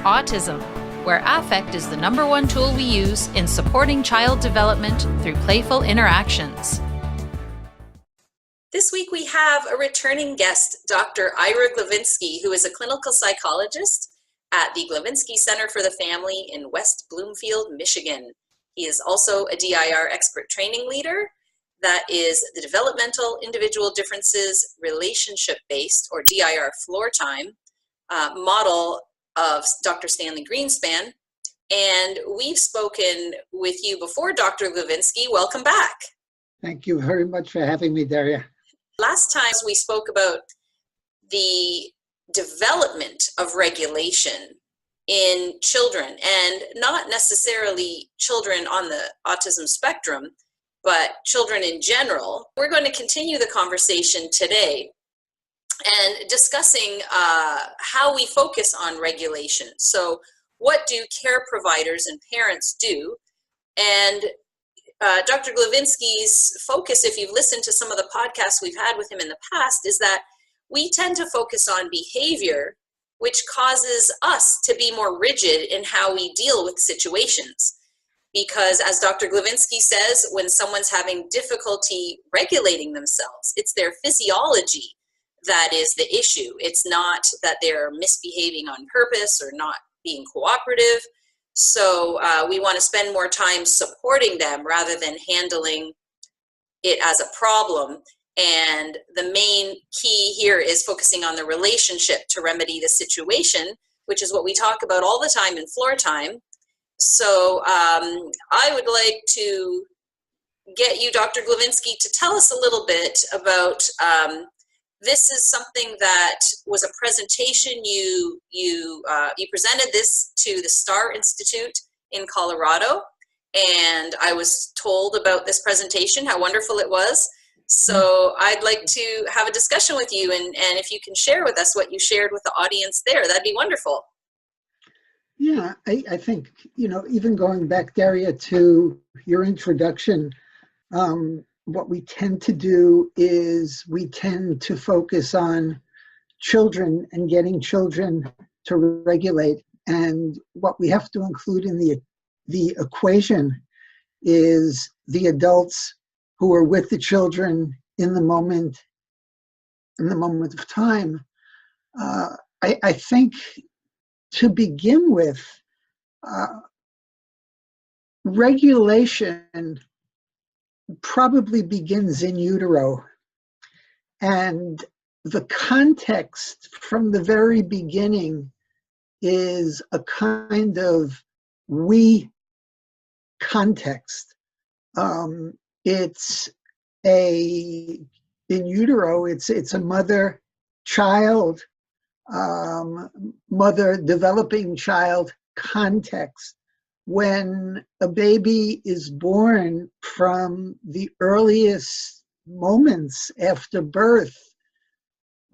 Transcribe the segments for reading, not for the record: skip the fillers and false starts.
Autism, where affect is the #1 tool we use in supporting child development through playful interactions. This week we have a returning guest, Dr. Ira Glovinsky, who is a clinical psychologist at the Glovinsky Center for the Family in West Bloomfield, Michigan. He is also a DIR expert training leader. That is the Developmental Individual Differences Relationship-Based, or DIR floor time, model of Dr. Stanley Greenspan. And we've spoken with you before, Dr. Glovinsky. Welcome back. Thank you very much for having me, Daria. Last time we spoke about the development of regulation in children, and not necessarily children on the autism spectrum, but children in general. We're going to continue the conversation today and discussing how we focus on regulation. So what do care providers and parents do? And Dr. Glovinsky's focus, if you've listened to some of the podcasts we've had with him in the past, is that we tend to focus on behavior, which causes us to be more rigid in how we deal with situations. Because as Dr. Glovinsky says, when someone's having difficulty regulating themselves, it's their physiology that is the issue. It's not that they're misbehaving on purpose or not being cooperative. So we want to spend more time supporting them rather than handling it as a problem. And the main key here is focusing on the relationship to remedy the situation, which is what we talk about all the time in floor time. So I would like to get you, Dr. Glovinsky, to tell us a little bit about this is something that was a presentation you presented this to the Star Institute in Colorado, and I was told about this presentation, how wonderful it was. So I'd like to have a discussion with you, and if you can share with us what you shared with the audience there, that'd be wonderful. Yeah, I think, even going back, Daria, to your introduction, what we tend to do is we tend to focus on children and getting children to regulate. And what we have to include in the equation is the adults who are with the children in the moment of time. I think to begin with, regulation probably begins in utero. And the context from the very beginning is a kind of we context. It's in utero, it's a mother-child, mother-developing child context. When a baby is born, from the earliest moments after birth,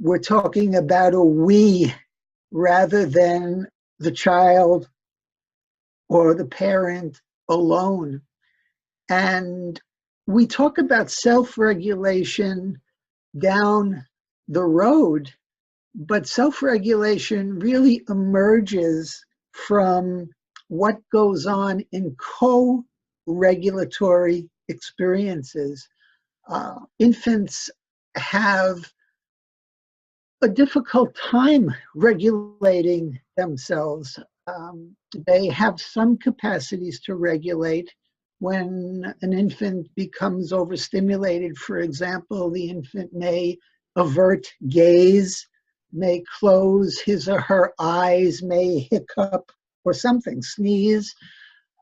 we're talking about a we rather than the child or the parent alone. And we talk about self-regulation down the road, but self-regulation really emerges from what goes on in co-regulatory experiences. Infants have a difficult time regulating themselves. They have some capacities to regulate. When an infant becomes overstimulated, for example, the infant may avert gaze, may close his or her eyes, may hiccup or something, sneeze.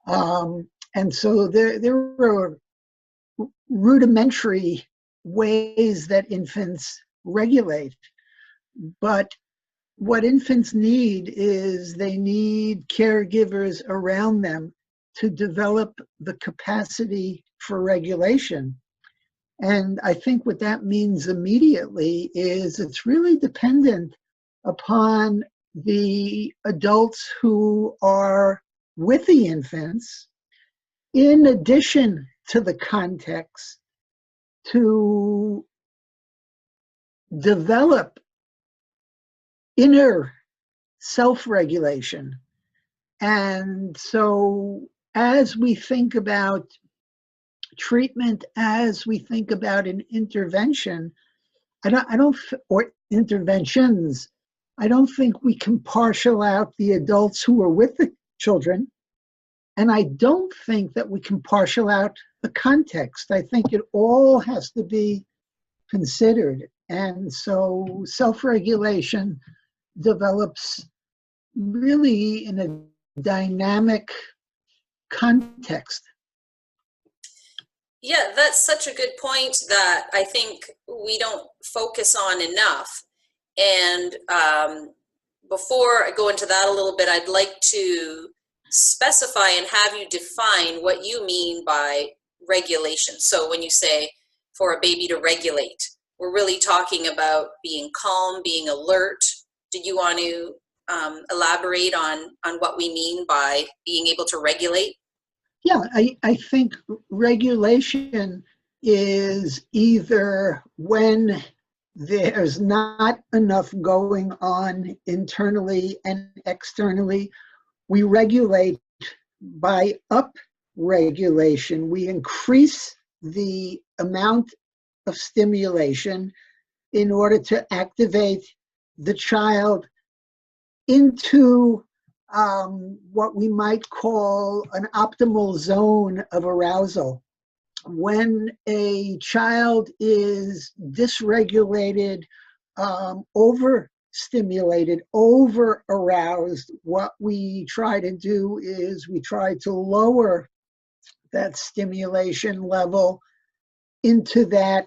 And so there are rudimentary ways that infants regulate. But what infants need is they need caregivers around them to develop the capacity for regulation. And I think what that means immediately is it's really dependent upon the adults who are with the infants, in addition to the context, to develop inner self-regulation And so as we think about treatment, as we think about an intervention, or interventions, I don't think we can partial out the adults who are with the children. And I don't think that we can partial out the context. I think it all has to be considered. And so self-regulation develops really in a dynamic context. Yeah, that's such a good point that I think we don't focus on enough. And before I go into that a little bit, I'd like to specify and have you define what you mean by regulation. So when you say for a baby to regulate, we're really talking about being calm, being alert. Do you want to elaborate on what we mean by being able to regulate? Yeah, I think regulation is either when there's not enough going on internally and externally. We regulate by up-regulation. We increase the amount of stimulation in order to activate the child into what we might call an optimal zone of arousal. When a child is dysregulated, overstimulated, over-aroused, what we try to do is we try to lower that stimulation level into that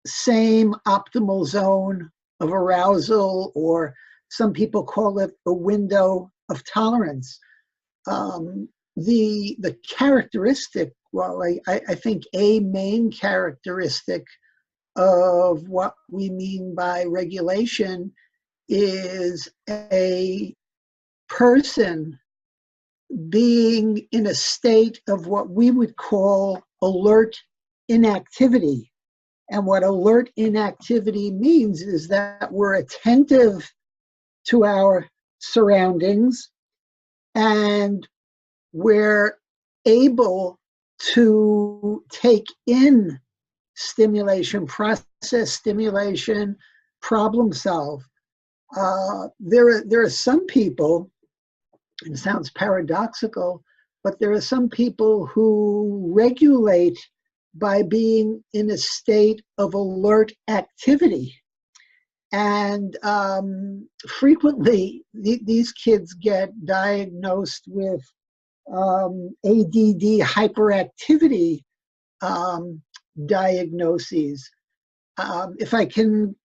same optimal zone of arousal, or some people call it a window of tolerance. The characteristic, well, I think a main characteristic of what we mean by regulation is a person being in a state of what we would call alert inactivity. And what alert inactivity means is that we're attentive to our surroundings and we're able to take in stimulation, process stimulation, problem solve. There are some people, and it sounds paradoxical, but there are some people who regulate by being in a state of alert activity. And frequently, these kids get diagnosed with ADD hyperactivity diagnoses. If I can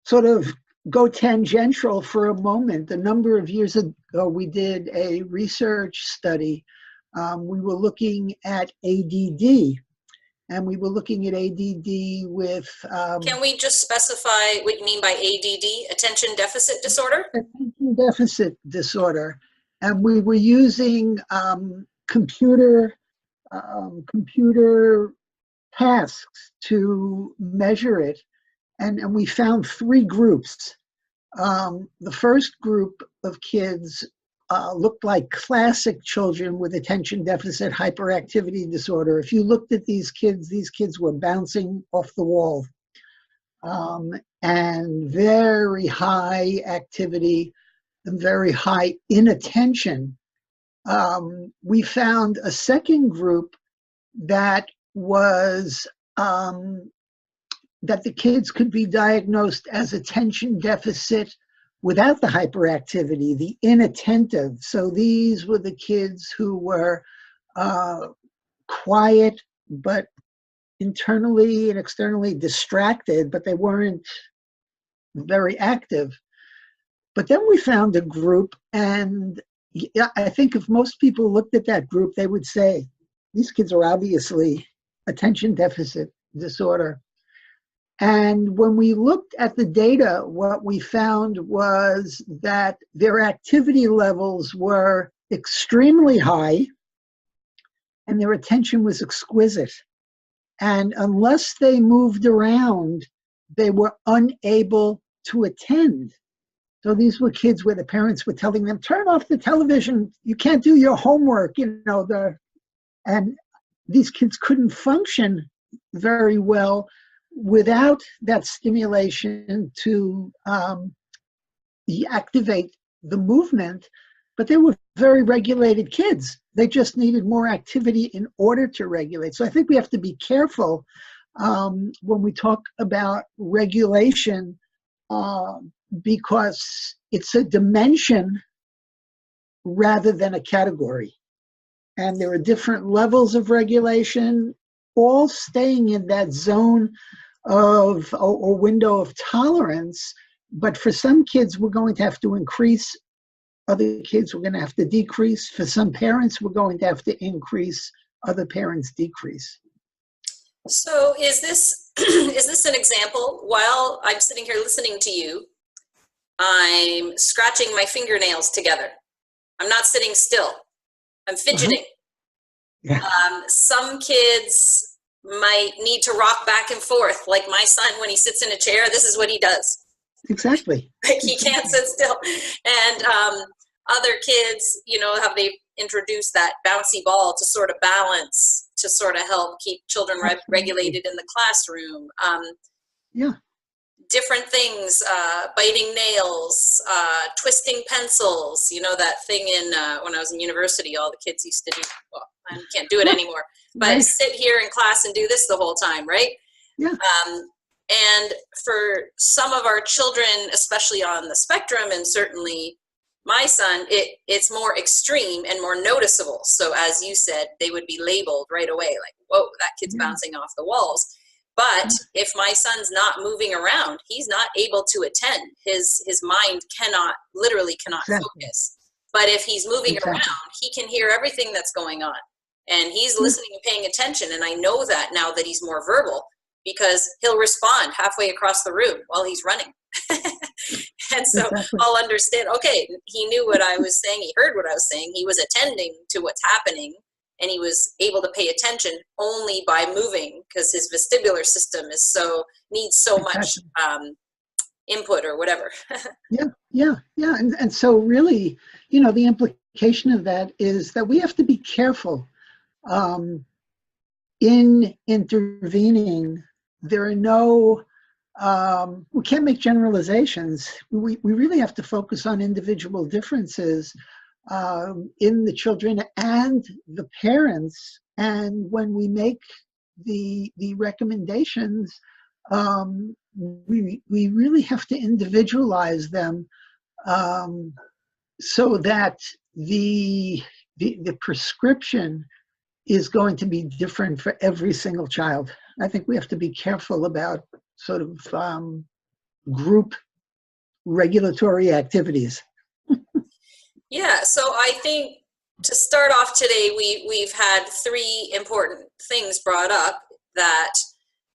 sort of go tangential for a moment, a number of years ago, we did a research study. We were looking at ADD, and we were looking at ADD with... Can we just specify what you mean by ADD, attention deficit disorder? Attention deficit disorder. And we were using computer tasks to measure it. And we found three groups. The first group of kids looked like classic children with attention deficit hyperactivity disorder. If you looked at these kids were bouncing off the wall, and very high activity and very high inattention. We found a second group that was that the kids could be diagnosed as attention deficit without the hyperactivity, the inattentive. So these were the kids who were quiet, but internally and externally distracted, but they weren't very active. But then we found a group, and I think if most people looked at that group, they would say, these kids are obviously attention deficit disorder. And when we looked at the data, what we found was that their activity levels were extremely high and their attention was exquisite. And unless they moved around, they were unable to attend. So these were kids where the parents were telling them, turn off the television, you can't do your homework, and these kids couldn't function very well without that stimulation to activate the movement. But they were very regulated kids. They just needed more activity in order to regulate. So I think we have to be careful when we talk about regulation, because it's a dimension rather than a category. And there are different levels of regulation, all staying in that zone of or window of tolerance. But for some kids, we're going to have to increase. Other kids, we're going to have to decrease. For some parents, we're going to have to increase. Other parents decrease. So is this an example? While I'm sitting here listening to you, I'm scratching my fingernails together. I'm not sitting still. I'm fidgeting. Yeah. Some kids might need to rock back and forth. Like my son, when he sits in a chair, this is what he does. Exactly. Like he can't sit still. And other kids, have they introduced that bouncy ball to sort of balance, to sort of help keep children regulated in the classroom. Yeah. Different things, biting nails, twisting pencils, that thing when I was in university, all the kids used to do, well, I can't do it anymore, but Right. sit here in class and do this the whole time, right? Yeah. And for some of our children, especially on the spectrum, and certainly my son, it's more extreme and more noticeable. So as you said, they would be labeled right away, like, whoa, that kid's bouncing off the walls. But if my son's not moving around, he's not able to attend. His mind literally cannot focus. But if he's moving around, he can hear everything that's going on. And he's listening and paying attention. And I know that now that he's more verbal, because he'll respond halfway across the room while he's running. And so I'll understand, okay, he knew what I was saying. He heard what I was saying. He was attending to what's happening. And he was able to pay attention only by moving, because his vestibular system needs so much input or whatever. Yeah. And so really, the implication of that is that we have to be careful in intervening. There are no, we can't make generalizations. We really have to focus on individual differences in the children and the parents. And when we make the recommendations, we really have to individualize them so that the prescription is going to be different for every single child. I think we have to be careful about sort of group regulatory activities. Yeah, so I think to start off today, we've had three important things brought up: that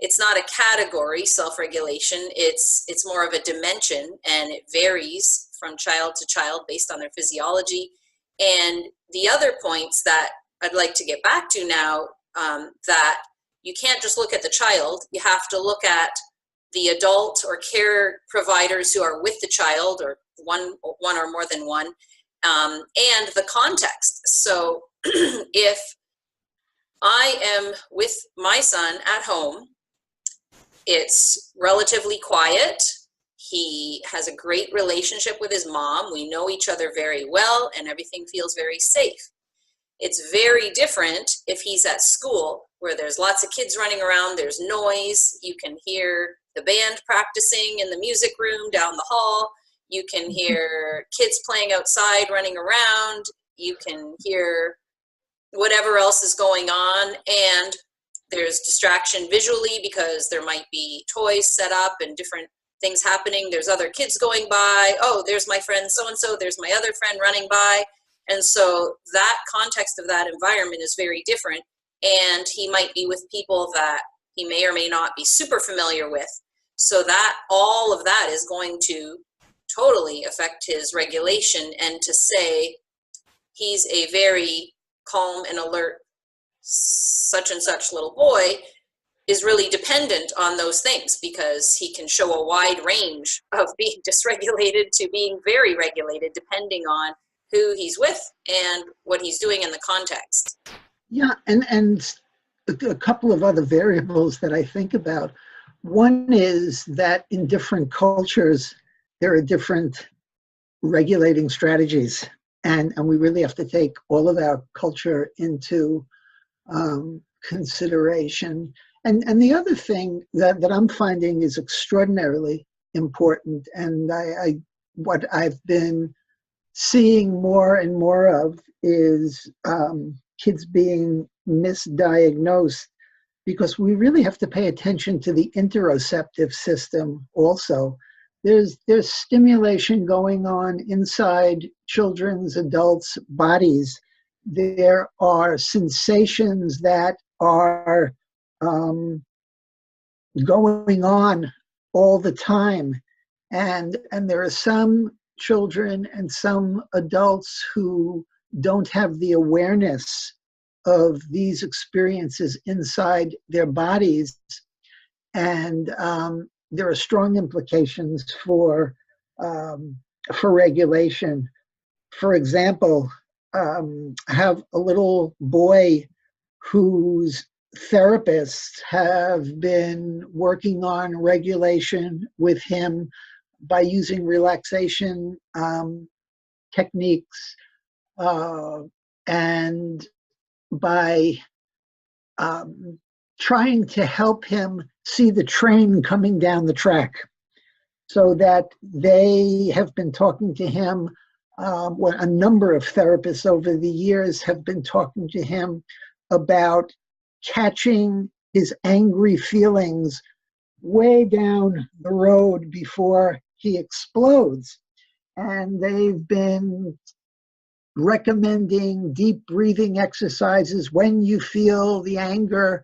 it's not a category, self-regulation, it's more of a dimension, and it varies from child to child based on their physiology. And the other points that I'd like to get back to now, that you can't just look at the child, you have to look at the adult or care providers who are with the child, or one or more than one, and the context. So if I am with my son at home, it's relatively quiet. He has a great relationship with his mom. We know each other very well, and everything feels very safe. It's very different if he's at school, where there's lots of kids running around, there's noise, you can hear the band practicing in the music room down the hall, you can hear kids playing outside, running around, you can hear whatever else is going on, and there's distraction visually because there might be toys set up and different things happening. There's other kids going by. Oh, there's my friend so-and-so, there's my other friend running by. And so that context of that environment is very different. And he might be with people that he may or may not be super familiar with. So that all of that is going to totally affect his regulation. And to say he's a very calm and alert such and such little boy is really dependent on those things, because he can show a wide range of being dysregulated to being very regulated, depending on who he's with and what he's doing in the context. Yeah, and a couple of other variables that I think about. One is that in different cultures, there are different regulating strategies, and we really have to take all of our culture into consideration. And the other thing that I'm finding is extraordinarily important, and what I've been seeing more and more of is kids being misdiagnosed, because we really have to pay attention to the interoceptive system also. There's stimulation going on inside children's, adults' bodies. There are sensations that are going on all the time. And there are some children and some adults who don't have the awareness of these experiences inside their bodies. And there are strong implications for regulation. For example, I have a little boy whose therapists have been working on regulation with him by using relaxation techniques and by trying to help him see the train coming down the track, so that they have been talking to him. A number of therapists over the years have been talking to him about catching his angry feelings way down the road before he explodes. And they've been recommending deep breathing exercises when you feel the anger.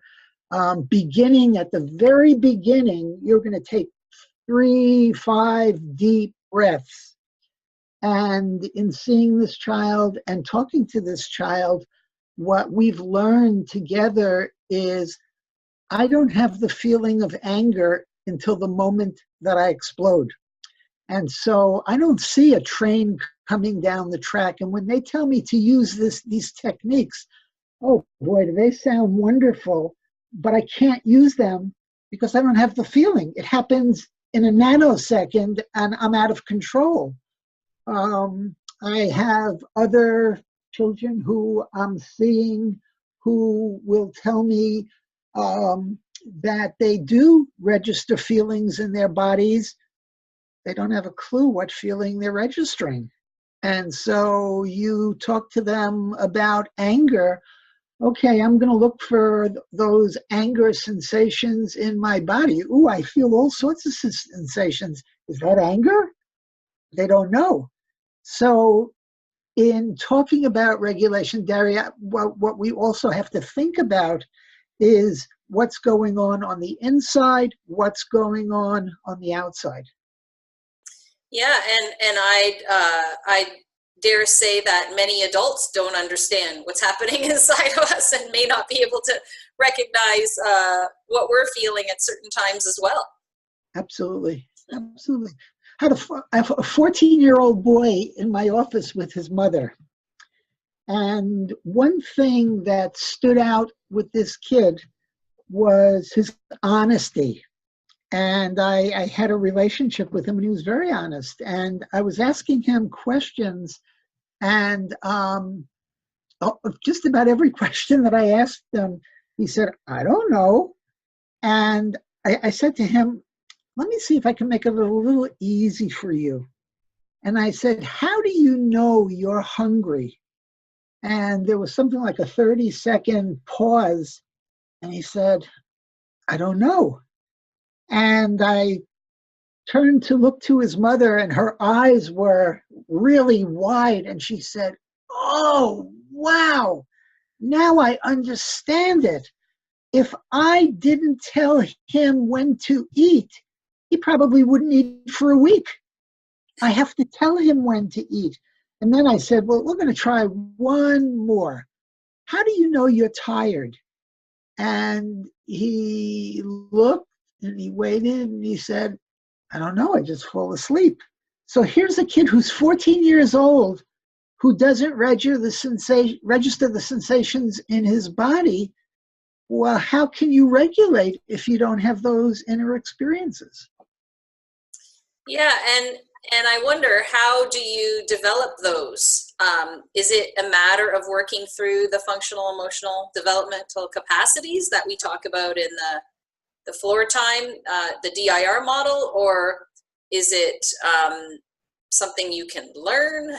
Beginning at the very beginning, you're going to take 3-5 deep breaths. And in seeing this child and talking to this child, what we've learned together is I don't have the feeling of anger until the moment that I explode. And so I don't see a train coming down the track. And when they tell me to use these techniques, oh boy, do they sound wonderful, but I can't use them because I don't have the feeling. It happens in a nanosecond and I'm out of control. I have other children who I'm seeing who will tell me that they do register feelings in their bodies. They don't have a clue what feeling they're registering. And so you talk to them about anger. Okay, I'm going to look for those anger sensations in my body. Ooh, I feel all sorts of sensations. Is that anger? They don't know. So in talking about regulation, Daria, what we also have to think about is what's going on the inside, what's going on the outside. Yeah, and I dare say that many adults don't understand what's happening inside of us and may not be able to recognize what we're feeling at certain times as well. Absolutely, absolutely. I have a 14-year-old boy in my office with his mother. And one thing that stood out with this kid was his honesty. And I had a relationship with him, and he was very honest. And I was asking him questions, and just about every question that I asked him, he said, I don't know. And I said to him, let me see if I can make it a little easy for you. And I said, how do you know you're hungry? And there was something like a 30-second pause. And he said, I don't know. And I turned to look to his mother, and her eyes were really wide. And she said, oh, wow, now I understand it. If I didn't tell him when to eat, he probably wouldn't eat for a week. I have to tell him when to eat. And then I said, well, we're going to try one more. How do you know you're tired? And he looked and he waited and he said, I don't know, I just fall asleep. So here's a kid who's 14 years old who doesn't register the sensations in his body. Well, how can you regulate if you don't have those inner experiences? Yeah, and I wonder, how do you develop those? Is it a matter of working through the functional emotional developmental capacities that we talk about in the floor time, the DIR model, or is it something you can learn?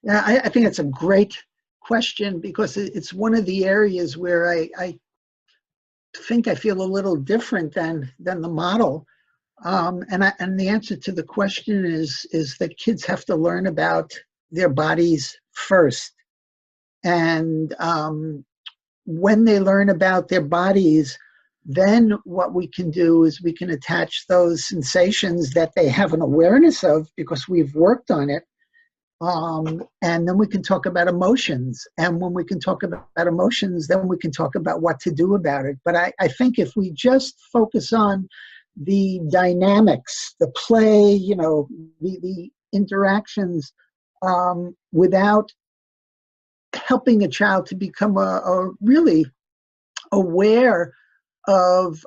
Yeah, I think it's a great question, because it's one of the areas where I think I feel a little different than the model. And the answer to the question is that kids have to learn about their bodies first. And when they learn about their bodies, then what we can do is we can attach those sensations that they have an awareness of because we've worked on it. And then we can talk about emotions. And when we can talk about emotions, then we can talk about what to do about it. But I think if we just focus on the dynamics, the play, the interactions, without helping a child to become a really aware of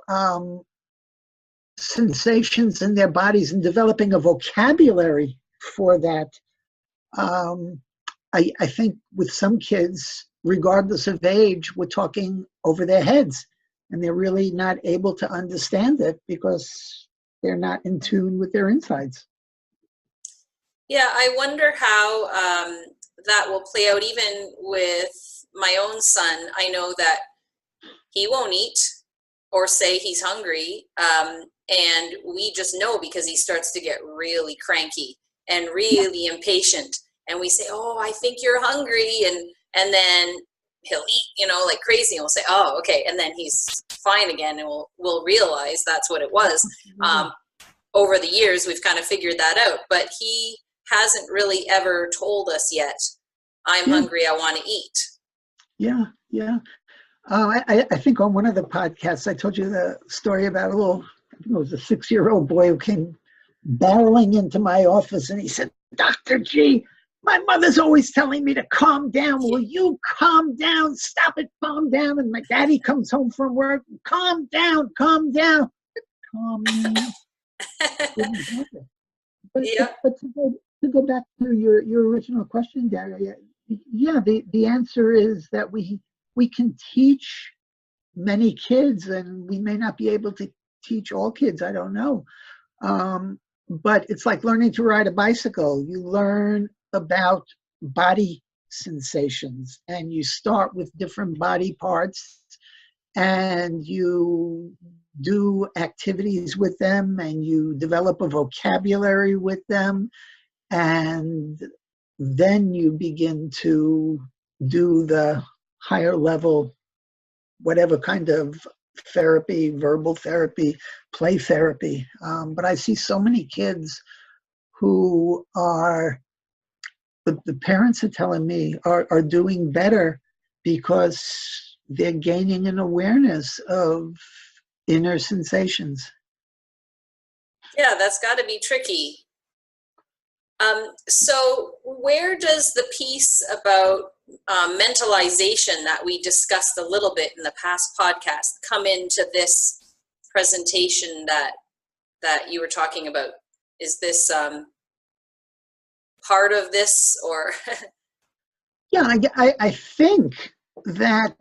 sensations in their bodies and developing a vocabulary for that, I think with some kids, regardless of age, we're talking over their heads, and they're really not able to understand it because they're not in tune with their insides. Yeah, I wonder how that will play out even with my own son. I know that he won't eat or say he's hungry, and we just know because he starts to get really cranky and really impatient. And we say, oh, I think you're hungry. And then he'll eat, like crazy. And we'll say, oh, okay. And then he's fine again. And we'll realize that's what it was. Over the years, we've kind of figured that out. But he hasn't really ever told us yet, I'm hungry, I want to eat. Yeah, yeah. I think on one of the podcasts, I told you the story about I think it was a 6-year-old boy who came barreling into my office and he said, Dr. G, my mother's always telling me to calm down. Will you calm down? Stop it, calm down. And my daddy comes home from work. Calm down, calm down. Calm down. But to go back to your original question, Daria, yeah, the answer is that we can teach many kids, and we may not be able to teach all kids, I don't know. But it's like learning to ride a bicycle. You learn about body sensations, and you start with different body parts, and you do activities with them, and you develop a vocabulary with them, and then you begin to do the higher level, whatever kind of therapy, verbal therapy, play therapy. But I see so many kids who are, the parents are telling me, are doing better because they're gaining an awareness of inner sensations. Yeah, that's got to be tricky. So where does the piece about mentalization that we discussed a little bit in the past podcast come into this presentation that you were talking about? Is this part of this, or? Yeah, I think that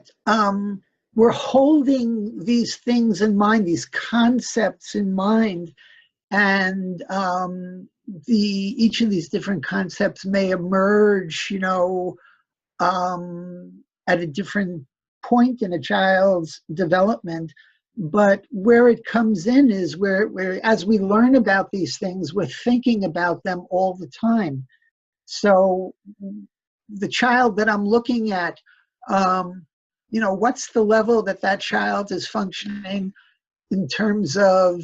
we're holding these things in mind, these concepts in mind, and each of these different concepts may emerge, at a different point in a child's development. But where it comes in is where as we learn about these things, we're thinking about them all the time. So the child that I'm looking at, what's the level that child is functioning in terms of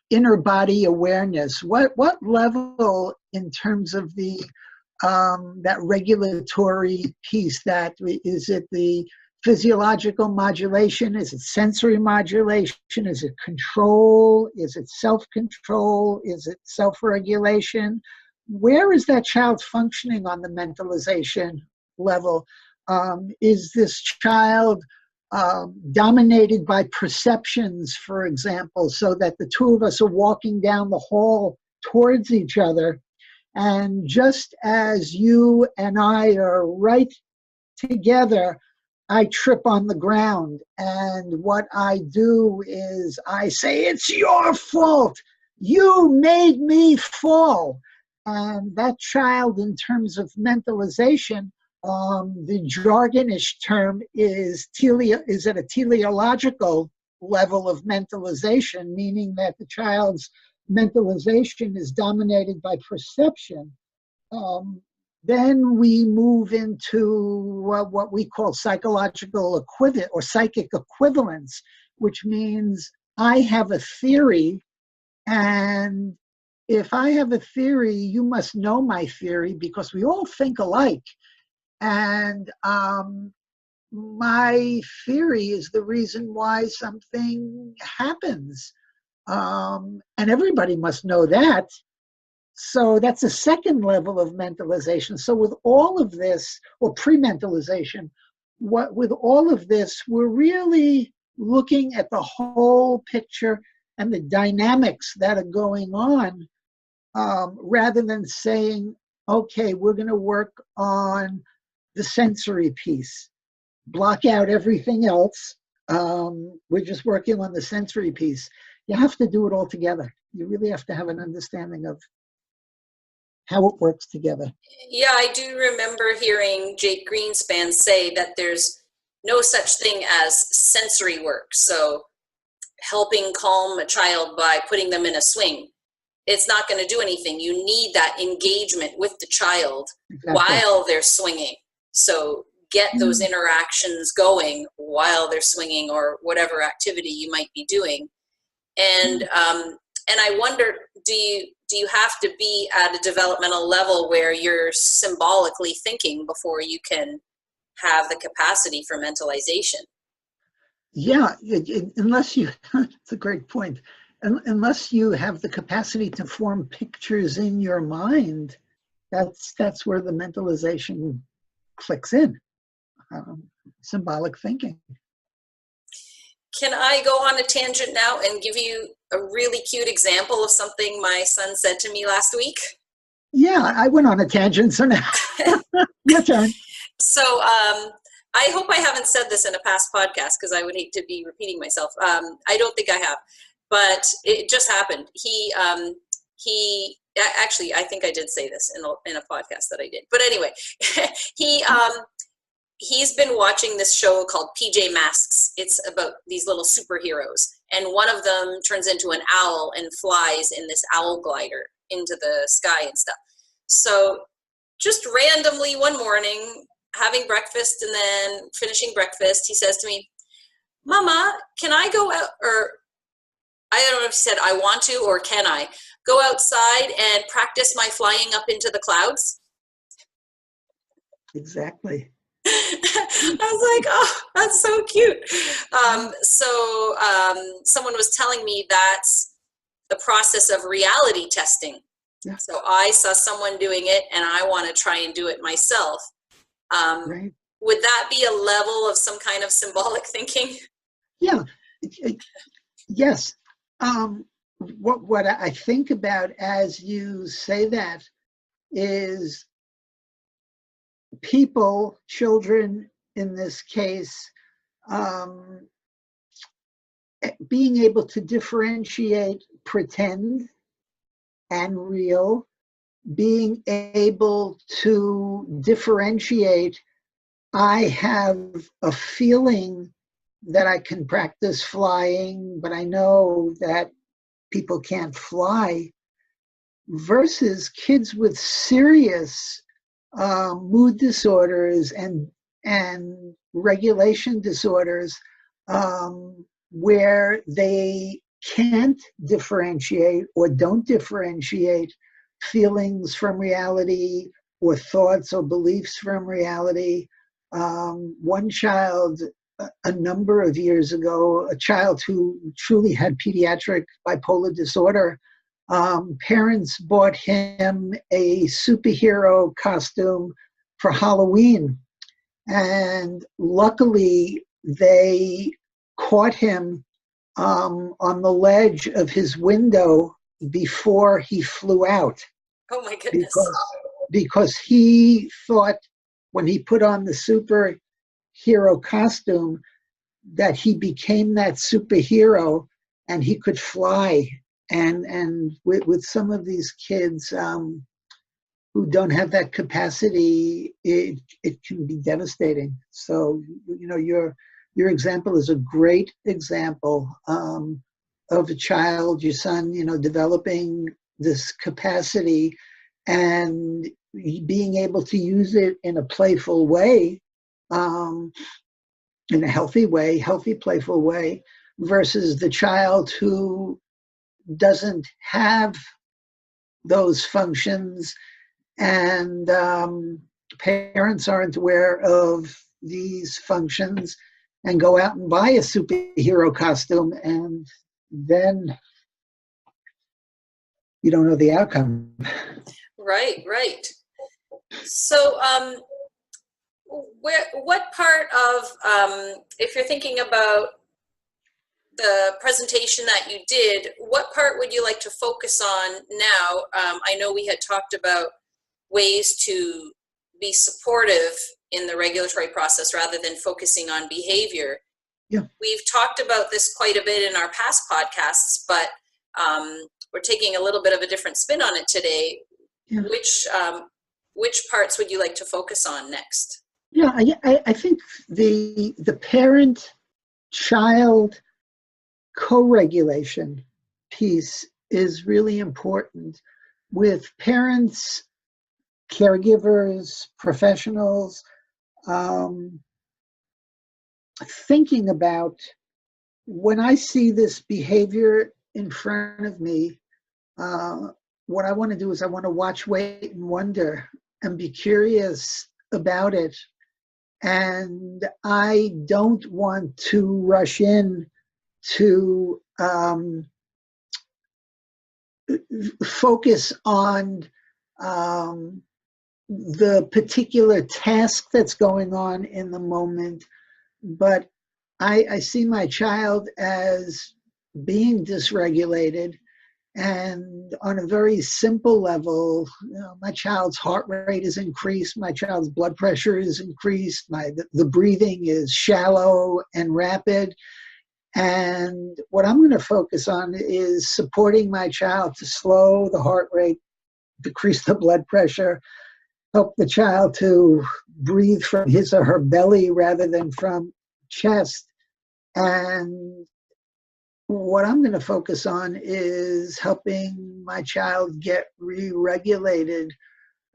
inner body awareness? What level in terms of the that regulatory piece? That is it the physiological modulation? Is it sensory modulation? Is it control? Is it self-control? Is it self-regulation? Where is that child functioning on the mentalization level? Is this child dominated by perceptions, for example, so that the two of us are walking down the hall towards each other, and just as you and I are right together, I trip on the ground, and what I do is I say, "It's your fault. You made me fall." And that child, in terms of mentalization, the jargonish term is at a teleological level of mentalization, meaning that the child's mentalization is dominated by perception. Then we move into what we call psychological equivalent or psychic equivalence, which means I have a theory, and if I have a theory, you must know my theory because we all think alike. And my theory is the reason why something happens. And everybody must know that. So that's a second level of mentalization. So with all of this, or pre-mentalization, with all of this, we're really looking at the whole picture and the dynamics that are going on, rather than saying, okay, we're going to work on the sensory piece, block out everything else. We're just working on the sensory piece. You have to do it all together. You really have to have an understanding of how it works together. Yeah, I do remember hearing Jake Greenspan say that there's no such thing as sensory work. So helping calm a child by putting them in a swing, it's not going to do anything. You need that engagement with the child while they're swinging. So get those interactions going while they're swinging or whatever activity you might be doing. And I wonder, do you have to be at a developmental level where you're symbolically thinking before you can have the capacity for mentalization? Yeah, unless you, it's a great point. Unless you have the capacity to form pictures in your mind, that's where the mentalization clicks in. Symbolic thinking. Can I go on a tangent now and give you a really cute example of something my son said to me last week? Yeah, I went on a tangent, so now your turn. So I hope I haven't said this in a past podcast because I would hate to be repeating myself. I don't think I have, but it just happened. He actually, I think I did say this in a podcast that I did. But anyway, he's been watching this show called PJ Masks. It's about these little superheroes. And one of them turns into an owl and flies in this owl glider into the sky and stuff. So just randomly one morning, having breakfast and then finishing breakfast, he says to me, "Mama, can I go out?" Or I don't know if he said, "I want to," or "Can I go outside and practice my flying up into the clouds?" Exactly. I was like, oh, that's so cute. So someone was telling me that's the process of reality testing. Yeah. So I saw someone doing it and I want to try and do it myself. Right. Would that be a level of some kind of symbolic thinking? Yeah. Yes. What I think about as you say that is people, children in this case, being able to differentiate pretend and real, being able to differentiate, I have a feeling that I can practice flying, but I know that people can't fly, versus kids with serious mood disorders and regulation disorders, where they can't differentiate or don't differentiate feelings from reality or thoughts or beliefs from reality. One child, a number of years ago, a child who truly had pediatric bipolar disorder, parents bought him a superhero costume for Halloween. And luckily, they caught him on the ledge of his window before he flew out. Oh my goodness. Because he thought when he put on the superhero costume that he became that superhero and he could fly. And with some of these kids who don't have that capacity, it can be devastating. So, your example is a great example of a child, your son, developing this capacity and being able to use it in a playful way, in a healthy, playful way, versus the child who doesn't have those functions and parents aren't aware of these functions and go out and buy a superhero costume, and then you don't know the outcome. Right. So, what part of, if you're thinking about the presentation that you did, what part would you like to focus on now? I know we had talked about ways to be supportive in the regulatory process rather than focusing on behavior. Yeah. We've talked about this quite a bit in our past podcasts, but we're taking a little bit of a different spin on it today. Yeah. Which parts would you like to focus on next? Yeah, I think the parent-child co-regulation piece is really important, with parents, caregivers, professionals thinking about, when I see this behavior in front of me, what I want to do is I want to watch, wait, and wonder and be curious about it. And I don't want to rush in to focus on the particular task that's going on in the moment, but I see my child as being dysregulated, and on a very simple level, my child's heart rate is increased, my child's blood pressure is increased, the breathing is shallow and rapid. And what I'm going to focus on is supporting my child to slow the heart rate, decrease the blood pressure, help the child to breathe from his or her belly rather than from chest. And what I'm going to focus on is helping my child get re-regulated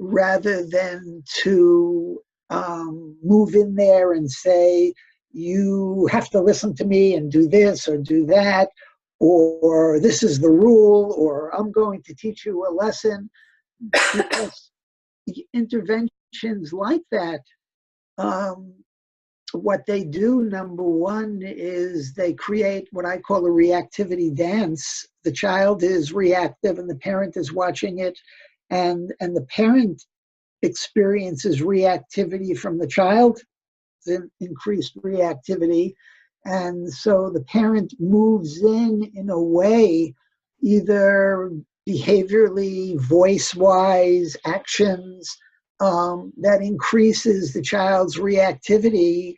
rather than to move in there and say, you have to listen to me and do this or do that, or this is the rule, or I'm going to teach you a lesson. Because interventions like that, what they do, number one, is they create what I call a reactivity dance. The child is reactive and the parent is watching it, and the parent experiences reactivity from the child, increased reactivity. And so the parent moves in a way, either behaviorally, voice-wise, actions, that increases the child's reactivity,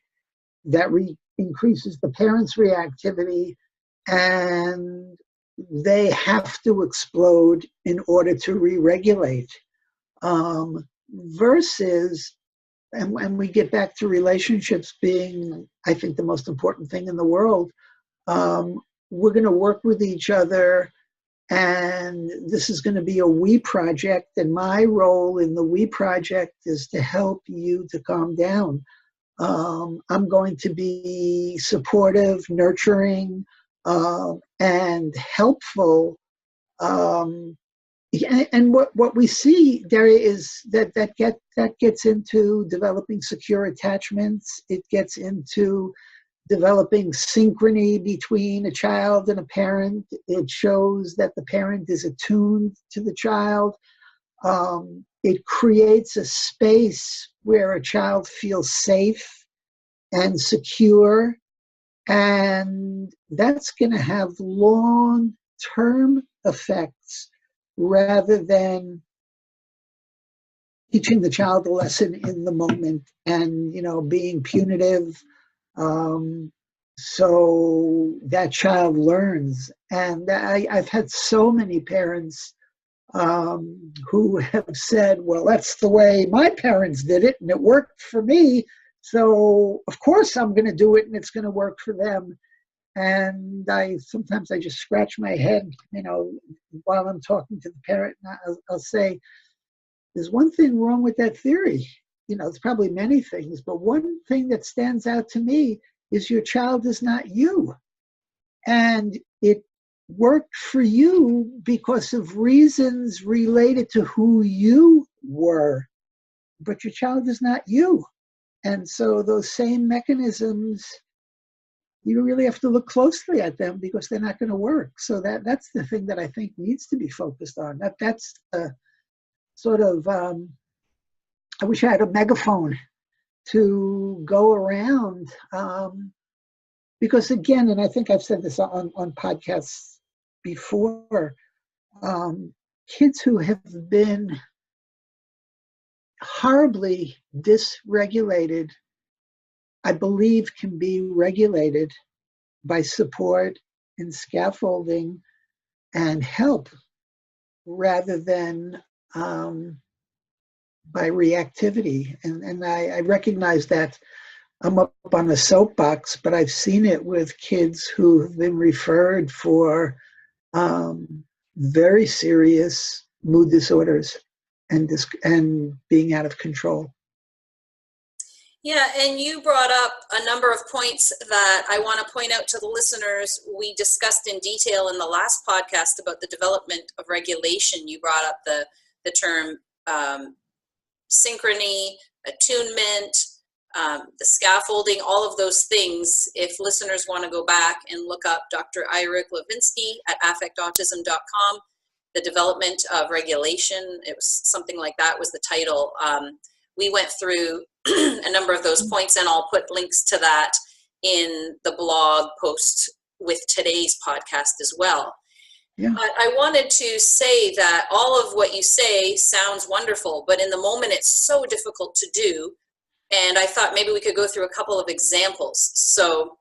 that increases the parent's reactivity, and they have to explode in order to re-regulate. Versus, and we get back to relationships being, I think, the most important thing in the world. We're going to work with each other, and this is going to be a we project, and my role in the we project is to help you to calm down. I'm going to be supportive, nurturing, and helpful And what we see there is that gets into developing secure attachments. It gets into developing synchrony between a child and a parent. It shows that the parent is attuned to the child. It creates a space where a child feels safe and secure, and that's going to have long-term effects rather than teaching the child a lesson in the moment and, being punitive. So that child learns. And I've had so many parents who have said, well, that's the way my parents did it and it worked for me. So of course I'm going to do it and it's going to work for them. And sometimes I just scratch my head, while I'm talking to the parent, and I'll say, there's one thing wrong with that theory. It's probably many things, but one thing that stands out to me is your child is not you. And it worked for you because of reasons related to who you were, but your child is not you. And so those same mechanisms, you really have to look closely at them because they're not going to work. So that's the thing that I think needs to be focused on. That's sort of, I wish I had a megaphone to go around, because again, and I think I've said this on podcasts before, kids who have been horribly dysregulated, I believe, can be regulated by support and scaffolding and help rather than by reactivity. And I recognize that I'm up on a soapbox, but I've seen it with kids who have been referred for very serious mood disorders and being out of control. Yeah, and you brought up a number of points that I want to point out to the listeners. We discussed in detail in the last podcast about the development of regulation. You brought up the term synchrony, attunement, the scaffolding, all of those things. If listeners want to go back and look up Dr. Ira Glovinsky at affectautism.com, the development of regulation, it was something like that was the title. We went through a number of those points, and I'll put links to that in the blog post with today's podcast as well. Yeah. But I wanted to say that all of what you say sounds wonderful, but in the moment it's so difficult to do. And I thought maybe we could go through a couple of examples. So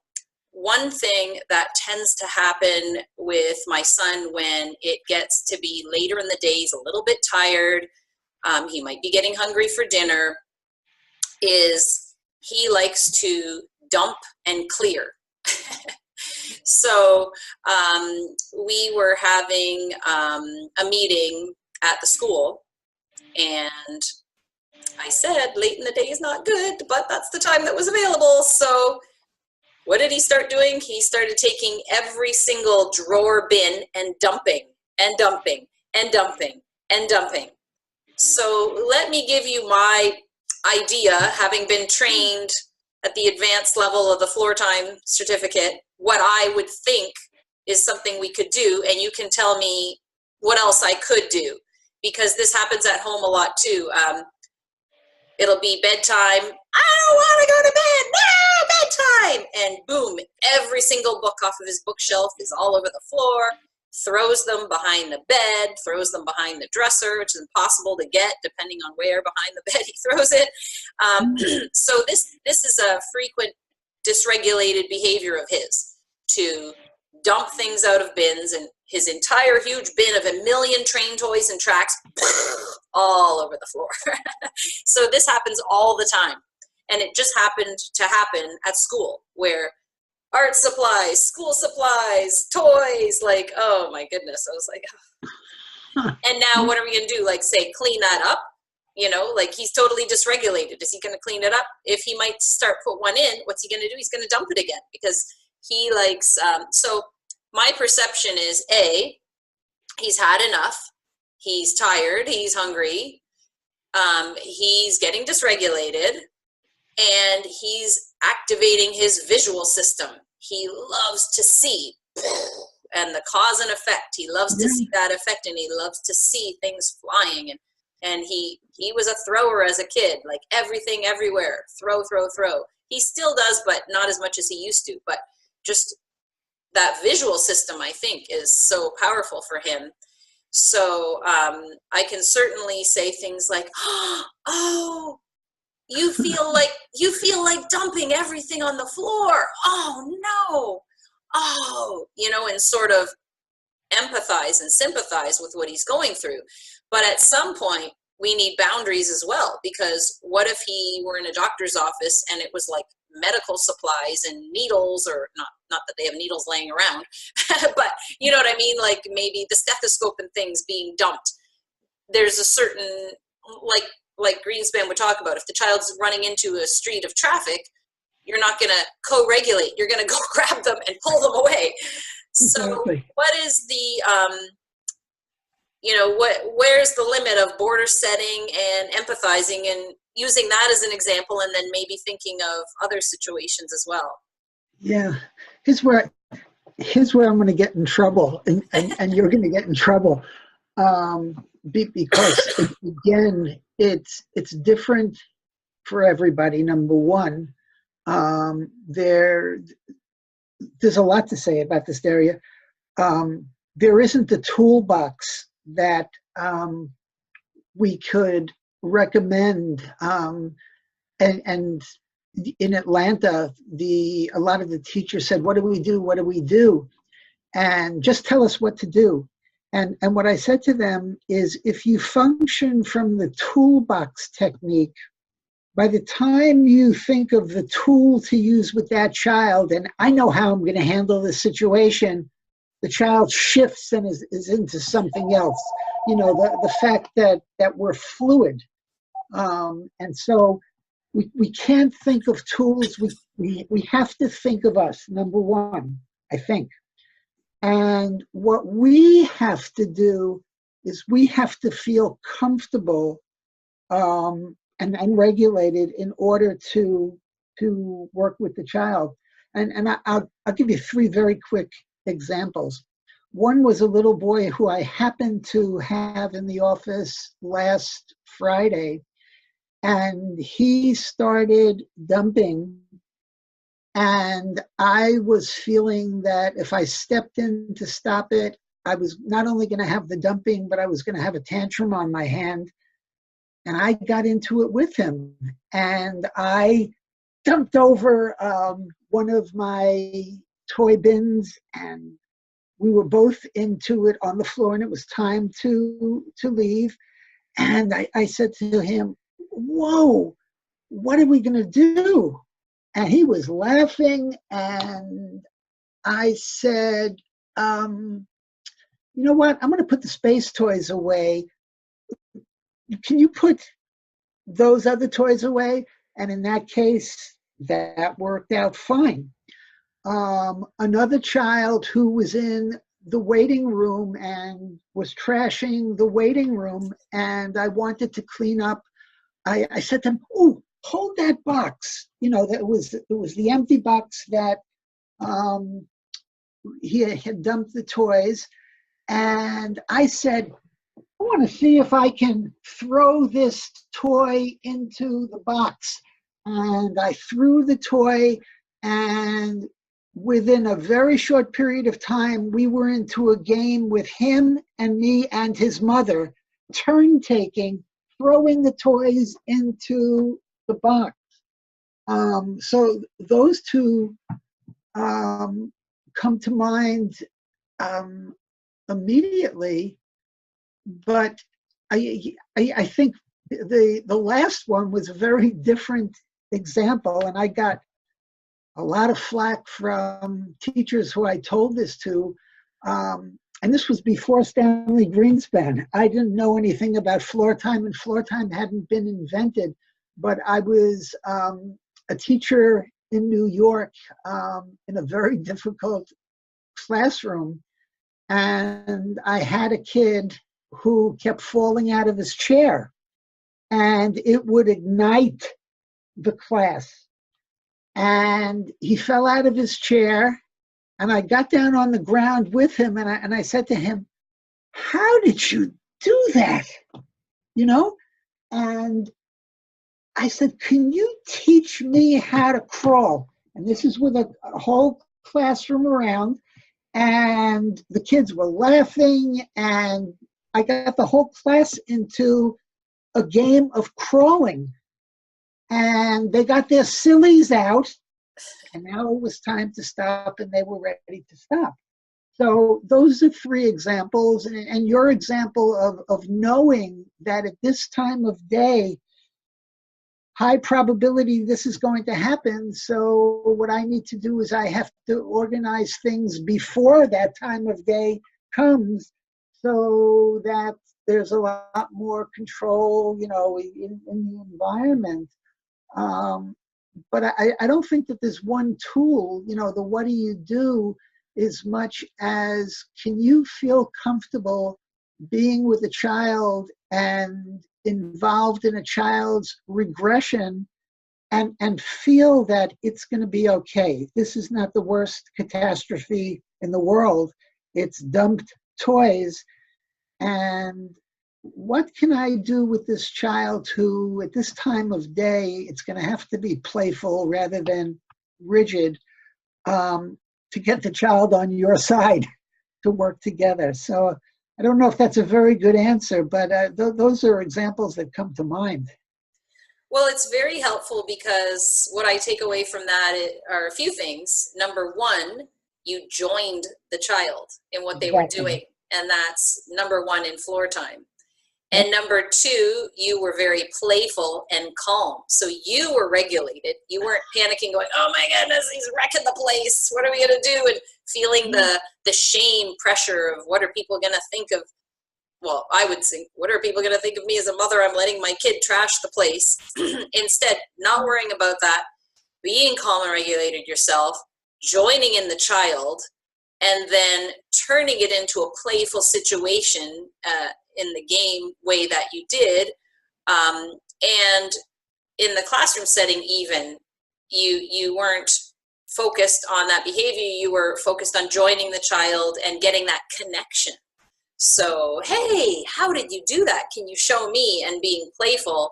one thing that tends to happen with my son when it gets to be later in the day, he's a little bit tired, he might be getting hungry for dinner, is he likes to dump and clear. So we were having a meeting at the school, and I said late in the day is not good, but that's the time that was available. So what did he start doing? He started taking every single drawer bin and dumping and dumping and dumping and dumping. So let me give you my idea, having been trained at the advanced level of the floor time certificate, what I would think is something we could do, and you can tell me what else I could do, because this happens at home a lot too. It'll be bedtime. I don't want to go to bed. No, bedtime. And boom, every single book off of his bookshelf is all over the floor, throws them behind the bed, throws them behind the dresser, which is impossible to get depending on where behind the bed he throws it. So this is a frequent dysregulated behavior of his, to dump things out of bins, and his entire huge bin of 1 million train toys and tracks all over the floor. So this happens all the time. And it just happened to happen at school, where art supplies, school supplies, toys, like, oh my goodness. I was like, oh. And now what are we going to do? Like, say, clean that up? You know, like, he's totally dysregulated. Is he going to clean it up? If he might put one in, what's he going to do? He's going to dump it again, because he likes, so my perception is, A, he's had enough. He's tired, he's hungry, he's getting dysregulated, and he's activating his visual system. He loves to see, and the cause and effect. He loves to see that effect, and he loves to see things flying. And he was a thrower as a kid, like everything, everywhere, throw, throw, throw. He still does, but not as much as he used to. But just that visual system, I think, is so powerful for him. So I can certainly say things like, "Oh, you feel like dumping everything on the floor. Oh no, oh," and sort of empathize and sympathize with what he's going through. But at some point, we need boundaries as well, because what if he were in a doctor's office and it was like medical supplies and needles, or not that they have needles laying around, but you know what I mean? Like maybe the stethoscope and things being dumped. There's a certain, like Greenspan would talk about, if the child's running into a street of traffic, you're not going to co-regulate. You're going to go grab them and pull them away. Exactly. So what is the, where's the limit of border setting and empathizing, and using that as an example, and then maybe thinking of other situations as well? Yeah. Here's where I'm going to get in trouble, and you're going to get in trouble, because again, it's different for everybody. Number one, there's a lot to say about this area. There isn't a toolbox that we could recommend. And in Atlanta, a lot of the teachers said, "What do we do? What do we do?" And just tell us what to do. And what I said to them is, if you function from the toolbox technique, by the time you think of the tool to use with that child, and I know how I'm going to handle this situation, the child shifts and is into something else. The fact that we're fluid. And so we can't think of tools. We have to think of us, number one, I think. And what we have to do is we have to feel comfortable and regulated in order to work with the child. And I'll give you three very quick examples. One was a little boy who I happened to have in the office last Friday, and he started dumping. And I was feeling that if I stepped in to stop it, I was not only going to have the dumping, but I was going to have a tantrum on my hand. And I got into it with him, and I dumped over one of my toy bins, and we were both into it on the floor, and it was time to leave. And I said to him, "Whoa, what are we going to do?" And he was laughing, and I said, "You know what? I'm going to put the space toys away. Can you put those other toys away?" And in that case, that worked out fine. Another child who was in the waiting room and was trashing the waiting room, and I wanted to clean up. I said to him, "Oh, hold that box." That was the empty box that he had dumped the toys. And I said, "I want to see if I can throw this toy into the box." And I threw the toy, and within a very short period of time, we were into a game with him and me and his mother, turn taking, throwing the toys into the box. So those two come to mind immediately. But I think the last one was a very different example, and I got a lot of flack from teachers who I told this to. And this was before Stanley Greenspan. I didn't know anything about floor time, and floor time hadn't been invented. But I was a teacher in New York in a very difficult classroom. And I had a kid who kept falling out of his chair, and it would ignite the class. And he fell out of his chair, and I got down on the ground with him, and I said to him, "How did you do that?" You know? And I said, "Can you teach me how to crawl?" And this is with a whole classroom around, and the kids were laughing, and I got the whole class into a game of crawling. And they got their sillies out, and now it was time to stop, and they were ready to stop. So those are three examples, and your example of knowing that at this time of day, high probability this is going to happen. So what I need to do is I have to organize things before that time of day comes, so that there's a lot more control, in the environment. But I don't think that there's one tool, the what do you do, as much as can you feel comfortable being with a child and involved in a child's regression and feel that it's going to be okay. This is not the worst catastrophe in the world. It's dumped toys. And what can I do with this child who, at this time of day, it's going to have to be playful rather than rigid, to get the child on your side to work together? So I don't know if that's a very good answer, but those are examples that come to mind. Well, it's very helpful, because what I take away from that are a few things. Number one, you joined the child in what they were doing, and that's number one in floor time. And number two, you were very playful and calm. So you were regulated. You weren't panicking, going, "Oh my goodness, he's wrecking the place. What are we going to do?" And feeling the shame pressure of what are people going to think of. Well, I would think, what are people going to think of me as a mother? I'm letting my kid trash the place. Instead, not worrying about that, being calm and regulated yourself, joining in the child, and then turning it into a playful situation in the game way that you did. And in the classroom setting, even, you weren't focused on that behavior. You were focused on joining the child and getting that connection. So, hey, how did you do that? Can you show me? And being playful